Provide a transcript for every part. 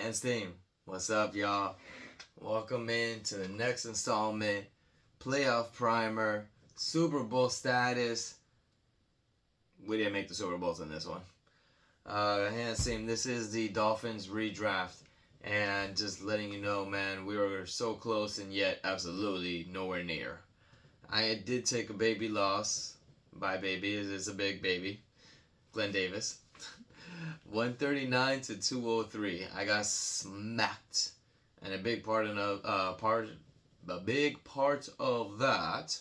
Hands team, what's up, y'all? Welcome in to the next installment, playoff primer, Super Bowl status. We didn't make the Super Bowls in this one. Hands team, this is the Dolphins redraft, and just letting you know, man, we were so close and yet absolutely nowhere near. I did take a baby loss. By baby, it's a big baby. Glenn Davis. 139 to 203. I got smacked, and a big part of that,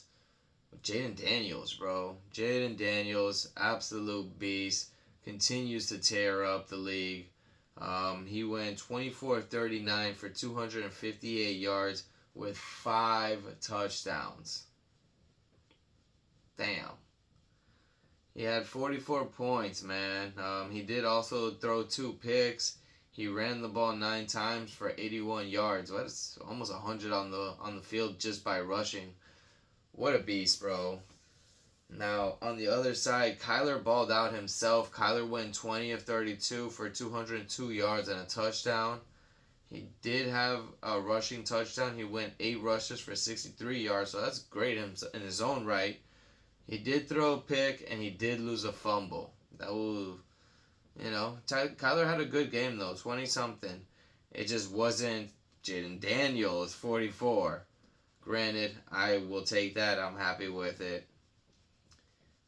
Jaden Daniels, bro. Jaden Daniels, absolute beast, continues to tear up the league. He went 24-39 for 258 yards with 5 touchdowns. Damn. He had 44 points, man. He did also throw 2 picks. He ran the ball 9 times for 81 yards. That's almost 100 on the field just by rushing. What a beast, bro. Now, on the other side, Kyler balled out himself. Kyler went 20 of 32 for 202 yards and a touchdown. He did have a rushing touchdown. He went 8 rushes for 63 yards, so that's great in his own right. He did throw a pick, and he did lose a fumble. That will, Kyler had a good game, though, 20-something. It just wasn't Jaden Daniels, 44. Granted, I will take that. I'm happy with it.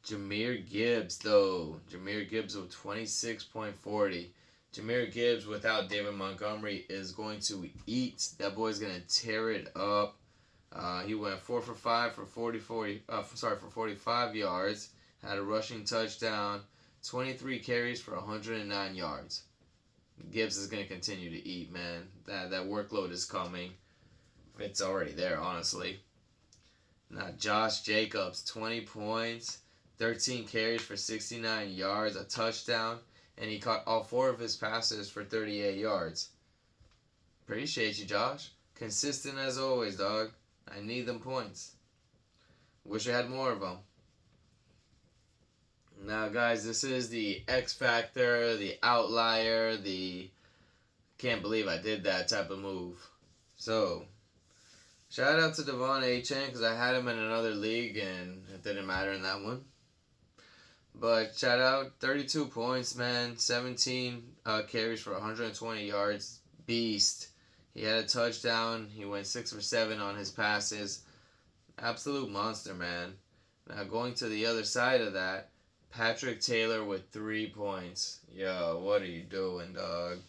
Jahmyr Gibbs, though. Jahmyr Gibbs with 26.40. Jahmyr Gibbs without David Montgomery is going to eat. That boy's going to tear it up. He went 4 for 5 for 45 yards. Had a rushing touchdown. 23 carries for 109 yards. Gibbs is going to continue to eat, man. That workload is coming. It's already there, honestly. Now, Josh Jacobs, 20 points, 13 carries for 69 yards, a touchdown, and he caught all 4 of his passes for 38 yards. Appreciate you, Josh. Consistent as always, dog. I need them points. Wish I had more of them. Now, guys, this is the X Factor, the outlier, the can't believe I did that type of move. So, shout out to Devon Achane because I had him in another league and it didn't matter in that one. But shout out, 32 points, man, 17 carries for 120 yards, beast. He had a touchdown. He went 6 for 7 on his passes. Absolute monster, man. Now, going to the other side of that, Patrick Taylor with 3 points. Yo, what are you doing, dog?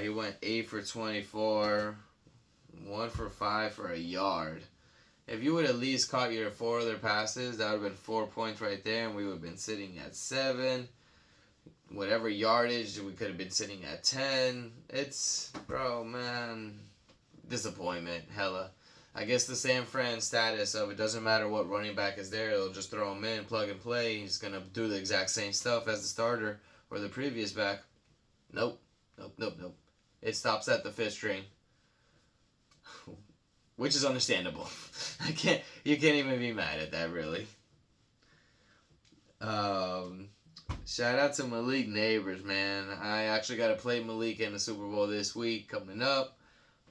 He went 8 for 24, 1 for 5 for a yard. If you would at least caught your 4 other passes, that would have been 4 points right there, and we would have been sitting at 7. Whatever yardage, we could have been sitting at 10. It's, bro, man, disappointment, hella. I guess the San Fran status of it doesn't matter what running back is there. They'll just throw him in, plug and play. He's going to do the exact same stuff as the starter or the previous back. Nope. It stops at the 5th string, which is understandable. You can't even be mad at that, really. Shout out to Malik Neighbors, man. I actually got to play Malik in the Super Bowl this week coming up.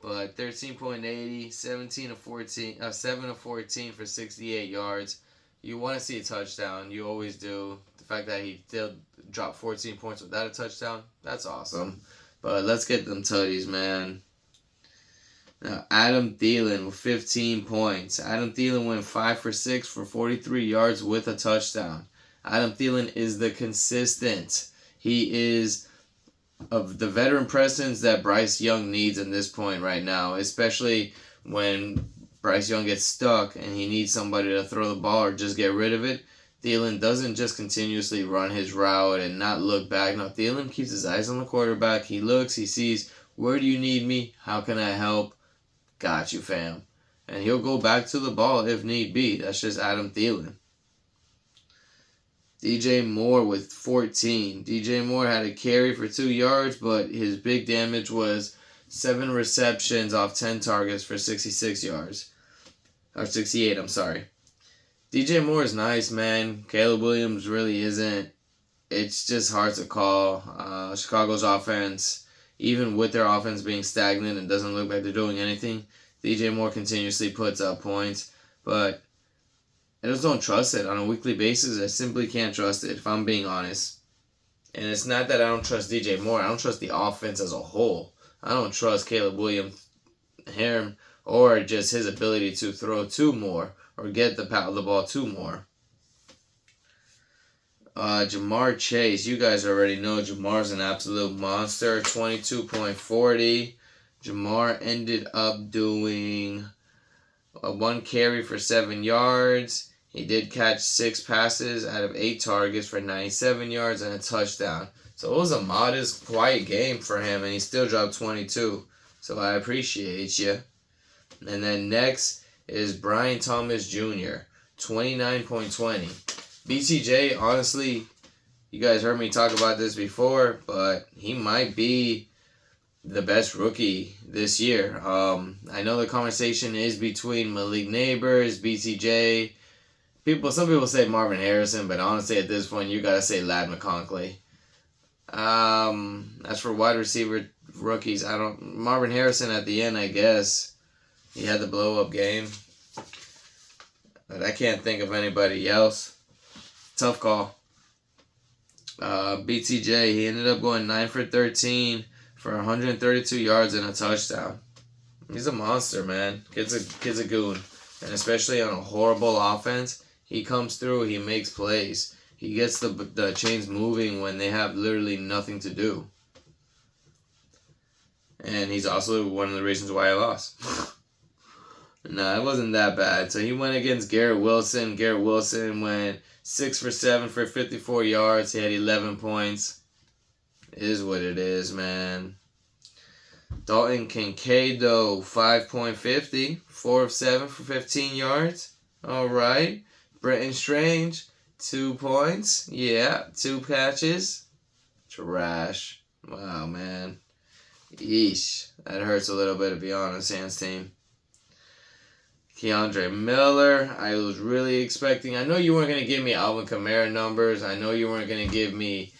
But 13.80, 7 of 14 for 68 yards. You want to see a touchdown. You always do. The fact that he still dropped 14 points without a touchdown, that's awesome. But let's get them tutties, man. Now, Adam Thielen with 15 points. Adam Thielen went 5 for 6 for 43 yards with a touchdown. Adam Thielen is the consistent. He is of the veteran presence that Bryce Young needs in this point right now, especially when Bryce Young gets stuck and he needs somebody to throw the ball or just get rid of it. Thielen doesn't just continuously run his route and not look back. No, Thielen keeps his eyes on the quarterback. He looks, he sees, where do you need me? How can I help? Got you, fam. And he'll go back to the ball if need be. That's just Adam Thielen. DJ Moore with 14. DJ Moore had a carry for 2 yards, but his big damage was 7 receptions off 10 targets for 66 yards. Or 68, I'm sorry. DJ Moore is nice, man. Caleb Williams really isn't. It's just hard to call. Chicago's offense even with their offense being stagnant and doesn't look like they're doing anything, DJ Moore continuously puts up points. But I just don't trust it on a weekly basis. I simply can't trust it, if I'm being honest. And it's not that I don't trust DJ Moore. I don't trust the offense as a whole. I don't trust Caleb Williams, him, or just his ability to throw to Moore or get the ball to Moore. Jamar Chase. You guys already know Jamar's an absolute monster. 22.40. Jamar ended up doing a 1 carry for 7 yards. He did catch 6 passes out of 8 targets for 97 yards and a touchdown. So it was a modest, quiet game for him, and he still dropped 22. So I appreciate you. And then next is Brian Thomas Jr., 29.20. BTJ, honestly, you guys heard me talk about this before, but he might be the best rookie this year. I know the conversation is between Malik Neighbors, BTJ. Some people say Marvin Harrison, but honestly, at this point, you gotta say Ladd McConkey. As for wide receiver rookies, Marvin Harrison at the end, I guess he had the blow up game, but I can't think of anybody else. Tough call. BTJ, he ended up going 9 for 13 for 132 yards and a touchdown. He's a monster, man. Kid's a goon. And especially on a horrible offense, he comes through, he makes plays. He gets the chains moving when they have literally nothing to do. And he's also one of the reasons why I lost. Nah, it wasn't that bad. So he went against Garrett Wilson. Garrett Wilson went 6 for 7 for 54 yards. He had 11 points. It is what it is, man. Dalton Kincaid, though, 5.50. 4 of 7 for 15 yards. All right. Brenton Strange, 2 points. Yeah, 2 catches. Trash. Wow, man. Yeesh. That hurts a little bit, to be honest, Hans team. Keandre Miller, I was really expecting. I know you weren't going to give me Alvin Kamara numbers. I know you weren't going to give me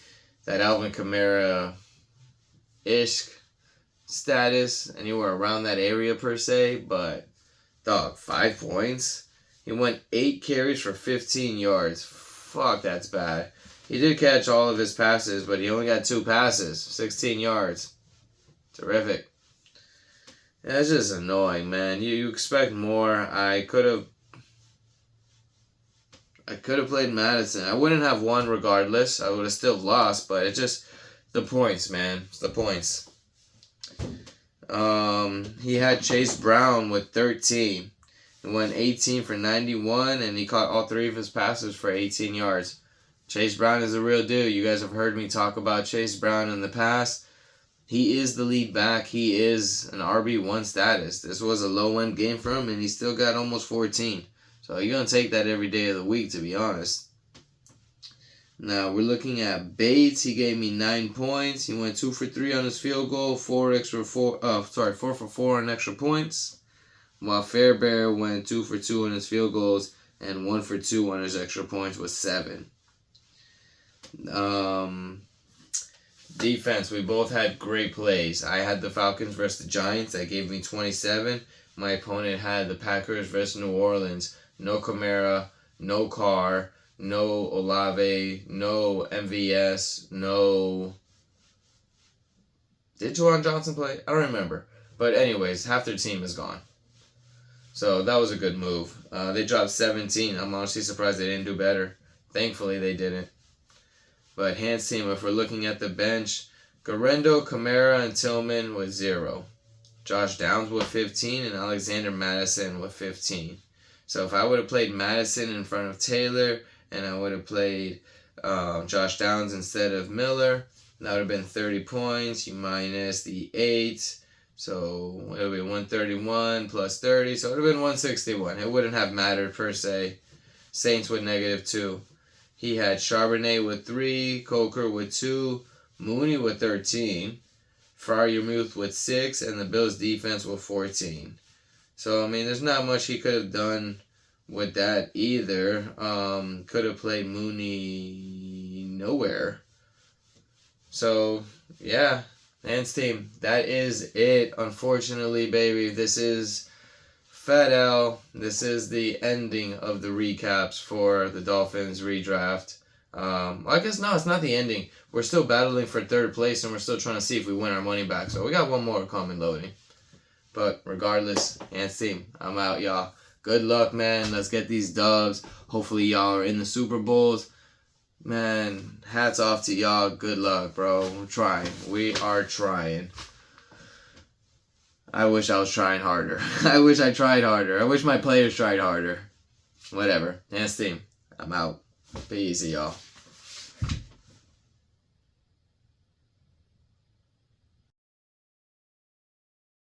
that Alvin Kamara-ish status, and you were around that area per se, but, dog, 5 points? He went 8 carries for 15 yards. Fuck, that's bad. He did catch all of his passes, but he only got 2 passes, 16 yards. Terrific. That's just annoying, man. You expect more. I could have played Madison. I wouldn't have won regardless. I would have still lost, but it's just the points, man. It's the points. He had Chase Brown with 13. He went 18 for 91, and he caught all 3 of his passes for 18 yards. Chase Brown is a real dude. You guys have heard me talk about Chase Brown in the past. He is the lead back. He is an RB1 status. This was a low-end game for him, and he still got almost 14. So you're going to take that every day of the week, to be honest. Now, we're looking at Bates. He gave me 9 points. He went 2 for 3 on his field goal, 4 for 4 on extra points. While Fairbairn went 2 for 2 on his field goals and 1 for 2 on his extra points with 7. Defense, we both had great plays. I had the Falcons versus the Giants. That gave me 27. My opponent had the Packers versus New Orleans. No Kamara, no Carr, no Olave, no MVS, no... Did Juwan Johnson play? I don't remember. But anyways, half their team is gone. So that was a good move. They dropped 17. I'm honestly surprised they didn't do better. Thankfully, they didn't. But Hans team, if we're looking at the bench, Garendo, Kamara, and Tillman with 0. Josh Downs with 15 and Alexander Madison with 15. So if I would have played Madison in front of Taylor and I would have played Josh Downs instead of Miller, that would have been 30 points. You minus the 8. So it would be 131 plus 30. So it would have been 161. It wouldn't have mattered per se. Saints with -2. He had Charbonnet with 3, Coker with 2, Mooney with 13, Freiermuth with 6, and the Bills' defense with 14. So, I mean, there's not much he could have done with that either. Could have played Mooney nowhere. So, yeah, Ants team, that is it. Unfortunately, baby, this is Fat L. This is the ending of the recaps for the Dolphins redraft. I guess no, it's not the ending. We're still battling for third place, and we're still trying to see if we win our money back. So we got one more coming loading. But regardless, Ants team, I'm out, y'all. Good luck, man. Let's get these dubs. Hopefully, y'all are in the Super Bowls. Man, hats off to y'all. Good luck, bro. We're trying. We are trying. I wish I was trying harder. I wish I tried harder. I wish my players tried harder. Whatever. Ants team, I'm out. Be easy, y'all.